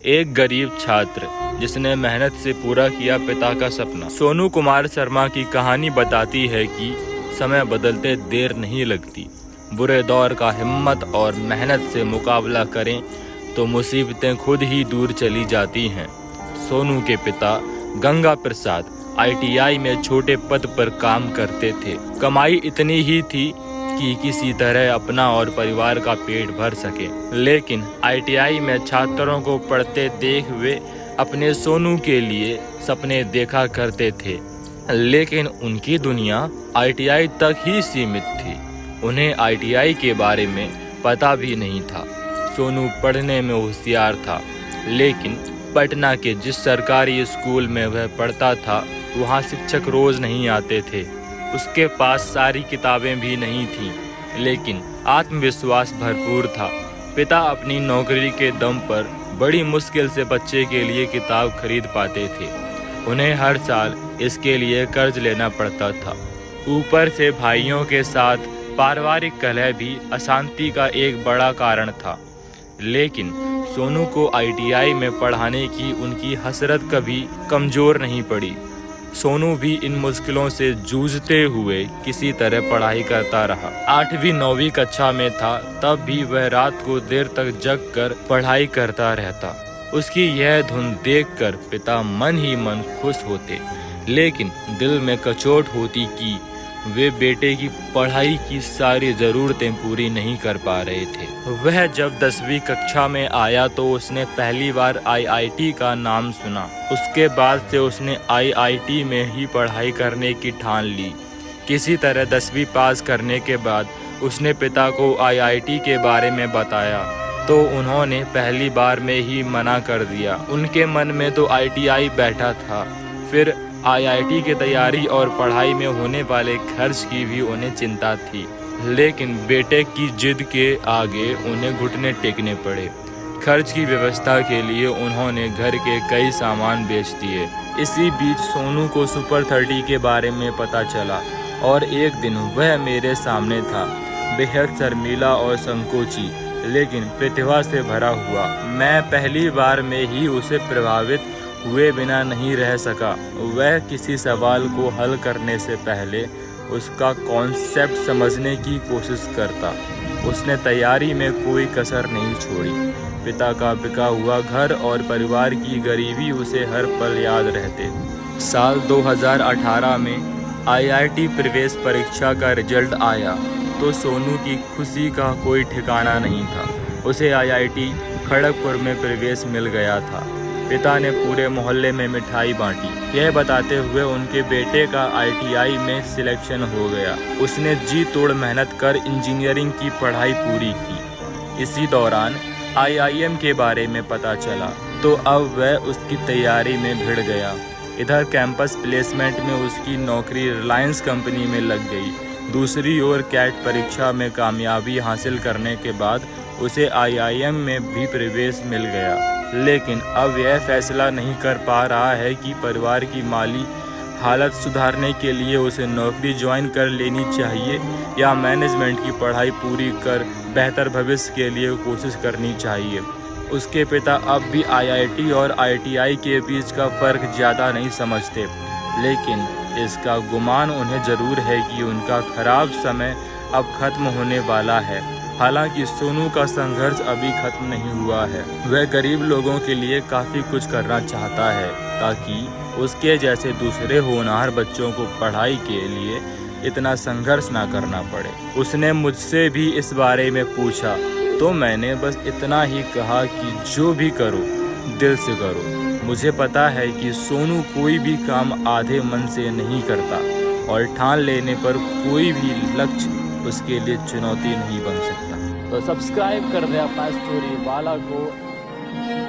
एक गरीब छात्र जिसने मेहनत से पूरा किया पिता का सपना। सोनू कुमार शर्मा की कहानी बताती है कि समय बदलते देर नहीं लगती। बुरे दौर का हिम्मत और मेहनत से मुकाबला करें तो मुसीबतें खुद ही दूर चली जाती हैं। सोनू के पिता गंगा प्रसाद ITI में छोटे पद पर काम करते थे। कमाई इतनी ही थी कि किसी तरह अपना और परिवार का पेट भर सके, लेकिन ITI में छात्रों को पढ़ते देख वे अपने सोनू के लिए सपने देखा करते थे, लेकिन उनकी दुनिया ITI तक ही सीमित थी। उन्हें ITI के बारे में पता भी नहीं था। सोनू पढ़ने में होशियार था, लेकिन पटना के जिस सरकारी स्कूल में वह पढ़ता था वहाँ शिक्षक रोज नहीं आते थे। उसके पास सारी किताबें भी नहीं थीं, लेकिन आत्मविश्वास भरपूर था। पिता अपनी नौकरी के दम पर बड़ी मुश्किल से बच्चे के लिए किताब खरीद पाते थे। उन्हें हर साल इसके लिए कर्ज लेना पड़ता था। ऊपर से भाइयों के साथ पारिवारिक कलह भी अशांति का एक बड़ा कारण था, लेकिन सोनू को ITI में पढ़ाने की उनकी हसरत कभी कमजोर नहीं पड़ी। सोनू भी इन मुश्किलों से जूझते हुए किसी तरह पढ़ाई करता रहा। 8वीं 9वीं कक्षा में था तब भी वह रात को देर तक जग कर पढ़ाई करता रहता। उसकी यह धुन देखकर पिता मन ही मन खुश होते, लेकिन दिल में कचोट होती कि वे बेटे की पढ़ाई की सारी ज़रूरतें पूरी नहीं कर पा रहे थे। वह जब 10वीं कक्षा में आया तो उसने पहली बार IIT का नाम सुना। उसके बाद से उसने IIT में ही पढ़ाई करने की ठान ली। किसी तरह 10वीं पास करने के बाद उसने पिता को IIT के बारे में बताया तो उन्होंने पहली बार में ही मना कर दिया। उनके मन में तो ITI बैठा था, फिर IIT की तैयारी और पढ़ाई में होने वाले खर्च की भी उन्हें चिंता थी, लेकिन बेटे की जिद के आगे उन्हें घुटने टेकने पड़े। खर्च की व्यवस्था के लिए उन्होंने घर के कई सामान बेच दिए। इसी बीच सोनू को सुपर 30 के बारे में पता चला और एक दिन वह मेरे सामने था, बेहद शर्मीला और संकोची, लेकिन प्रतिभा से भरा हुआ। मैं पहली बार में ही उसे प्रभावित हुए बिना नहीं रह सका। वह किसी सवाल को हल करने से पहले उसका कॉन्सेप्ट समझने की कोशिश करता। उसने तैयारी में कोई कसर नहीं छोड़ी। पिता का बिका हुआ घर और परिवार की गरीबी उसे हर पल याद रहते। साल 2018 में IIT प्रवेश परीक्षा का रिजल्ट आया तो सोनू की खुशी का कोई ठिकाना नहीं था। उसे IIT खड़गपुर में प्रवेश मिल गया था। पिता ने पूरे मोहल्ले में मिठाई बांटी, यह बताते हुए उनके बेटे का ITI में सिलेक्शन हो गया। उसने जी तोड़ मेहनत कर इंजीनियरिंग की पढ़ाई पूरी की। इसी दौरान IIM के बारे में पता चला तो अब वह उसकी तैयारी में भिड़ गया। इधर कैंपस प्लेसमेंट में उसकी नौकरी रिलायंस कंपनी में लग गई। दूसरी ओर कैट परीक्षा में कामयाबी हासिल करने के बाद उसे IIM में भी प्रवेश मिल गया, लेकिन अब यह फैसला नहीं कर पा रहा है कि परिवार की माली हालत सुधारने के लिए उसे नौकरी ज्वाइन कर लेनी चाहिए या मैनेजमेंट की पढ़ाई पूरी कर बेहतर भविष्य के लिए कोशिश करनी चाहिए। उसके पिता अब भी IIT और ITI के बीच का फ़र्क ज़्यादा नहीं समझते, लेकिन इसका गुमान उन्हें ज़रूर है कि उनका खराब समय अब खत्म होने वाला है। हालांकि सोनू का संघर्ष अभी खत्म नहीं हुआ है। वह गरीब लोगों के लिए काफ़ी कुछ करना चाहता है ताकि उसके जैसे दूसरे होनहार बच्चों को पढ़ाई के लिए इतना संघर्ष ना करना पड़े। उसने मुझसे भी इस बारे में पूछा तो मैंने बस इतना ही कहा कि जो भी करो दिल से करो। मुझे पता है कि सोनू कोई भी काम आधे मन से नहीं करता और ठान लेने पर कोई भी लक्ष्य उसके लिए चुनौती नहीं बन सकता। तो सब्सक्राइब कर दे अपना स्टोरी वाला को।